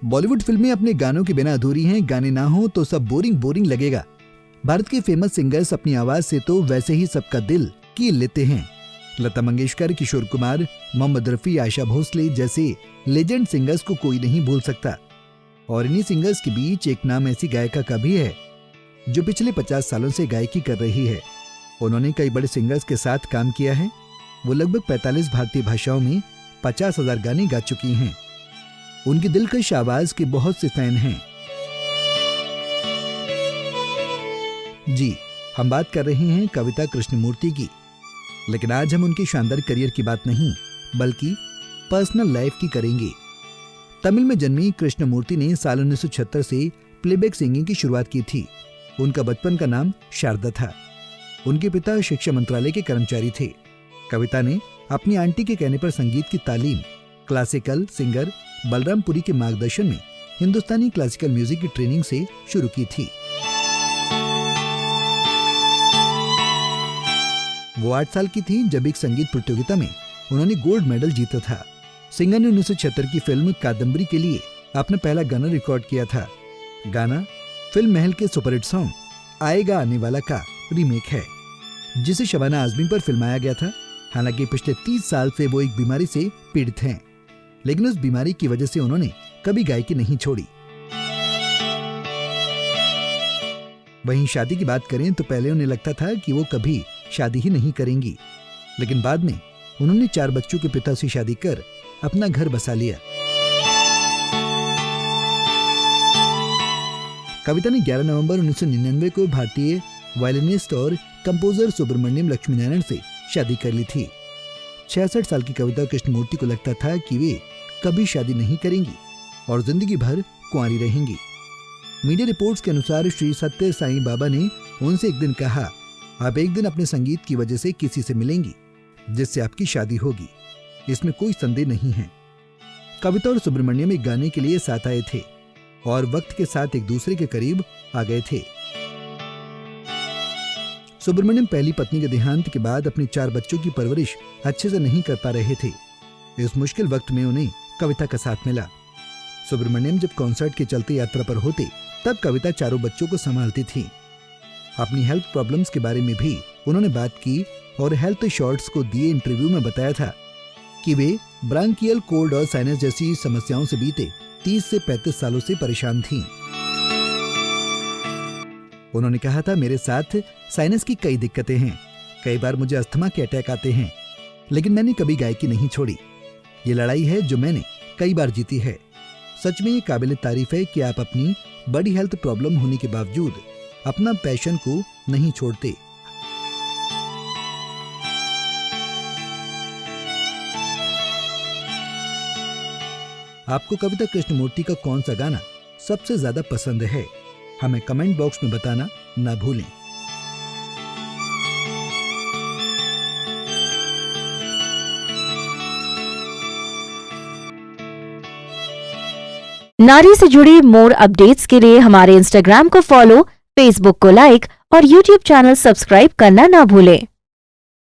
बॉलीवुड फिल्में अपने गानों के बिना अधूरी हैं, गाने ना हो तो सब बोरिंग बोरिंग लगेगा। भारत के फेमस सिंगर्स अपनी आवाज से तो वैसे ही सबका दिल कील लेते हैं। लता मंगेशकर, किशोर कुमार, मोहम्मद रफी, आशा भोसले जैसे लेजेंड सिंगर्स को कोई नहीं भूल सकता। और इन्हीं सिंगर्स के बीच एक नाम ऐसी गायिका का भी है जो पिछले 50 सालों से गायकी कर रही है। उन्होंने कई बड़े सिंगर्स के साथ काम किया है। वो लगभग 45 भारतीय भाषाओं में 50,000 गाने गा चुकी हैं। उनकी दिलकश आवाज के बहुत से फैन हैं। जी, हम बात कर रहे हैं कविता कृष्णमूर्ति की। लेकिन आज हम उनके शानदार करियर की बात नहीं बल्कि पर्सनल लाइफ की करेंगे। तमिल में जन्मी कृष्णमूर्ति ने साल 1976 से प्लेबैक सिंगिंग की शुरुआत की थी। उनका बचपन का नाम शारदा था। उनके पिता शिक्षा मंत्रालय के कर्मचारी थे। कविता ने अपनी आंटी के कहने पर संगीत की तालीम क्लासिकल सिंगर बलरामपुरी के मार्गदर्शन में हिंदुस्तानी क्लासिकल म्यूजिक की ट्रेनिंग से शुरू की थी। वो 8 साल की थी जब एक संगीत प्रतियोगिता में उन्होंने गोल्ड मेडल जीता था। सिंगर ने 1976 की फिल्म कादम्बरी के लिए अपना पहला गाना रिकॉर्ड किया था। गाना फिल्म महल के सुपरहिट सॉन्ग आएगा आने वाला का रीमेक है, जिसे शबाना आजमी पर फिल्माया गया था। हालांकि पिछले 30 साल से वो एक बीमारी से पीड़ित हैं, लेकिन उस बीमारी की वजह से उन्होंने कभी गायकी नहीं छोड़ी। वहीं शादी की बात करें तो पहले उन्हें लगता था कि वो कभी शादी ही नहीं करेंगी, लेकिन बाद में उन्होंने 4 बच्चों के पिता से शादी कर अपना घर बसा लिया। कविता ने 11 नवंबर 1999 को भारतीय वायलिनिस्ट और कंपोजर सुब्रमण्यम लक्ष्मीनारायण से शादी कर ली थी। 66 साल की कविता कृष्णमूर्ति को लगता था कि वे कभी शादी नहीं करेंगी और जिंदगी भर कुंवारी रहेंगी। मीडिया रिपोर्ट्स के अनुसार श्री सत्य साईं बाबा ने उनसे एक दिन कहा, आप एक दिन अपने संगीत की वजह से किसी से मिलेंगी जिससे आपकी शादी होगी, इसमें कोई संदेह नहीं है। कविता और सुब्रमण्यम एक गाने के लिए साथ आए थे और वक्त के साथ एक दूसरे के करीब आ गए थे। सुब्रमण्यम पहली पत्नी के देहांत के बाद अपने 4 बच्चों की परवरिश अच्छे से नहीं कर पा रहे थे। इस मुश्किल वक्त में उन्हें कविता का साथ मिला। सुब्रमण्यम जब कॉन्सर्ट के चलते यात्रा पर होते तब कविता चारों बच्चों को संभालती थी। अपनी हेल्थ प्रॉब्लम्स के बारे में भी उन्होंने बात की और हेल्थ शॉर्ट्स को दिए इंटरव्यू में बताया था कि वे ब्रांकियल कोल्ड और साइनस जैसी समस्याओं से बीते 30 से 35 सालों से परेशान थीं। उन्होंने कहा था, मेरे साथ साइनस की कई दिक्कतें हैं, कई बार मुझे अस्थमा के अटैक आते हैं, लेकिन मैंने कभी गायकी नहीं छोड़ी। ये लड़ाई है जो मैंने कई बार जीती है। सच में ये काबिल तारीफ है कि आप अपनी बड़ी हेल्थ प्रॉब्लम होने के बावजूद अपना पैशन को नहीं छोड़ते। आपको कविता कृष्णमूर्ति का कौन सा गाना सबसे ज्यादा पसंद है, हमें कमेंट बॉक्स में बताना ना भूलें। नारी से जुड़ी मोर अपडेट्स के लिए हमारे इंस्टाग्राम को फॉलो, फेसबुक को लाइक और यूट्यूब चैनल सब्सक्राइब करना ना भूलें।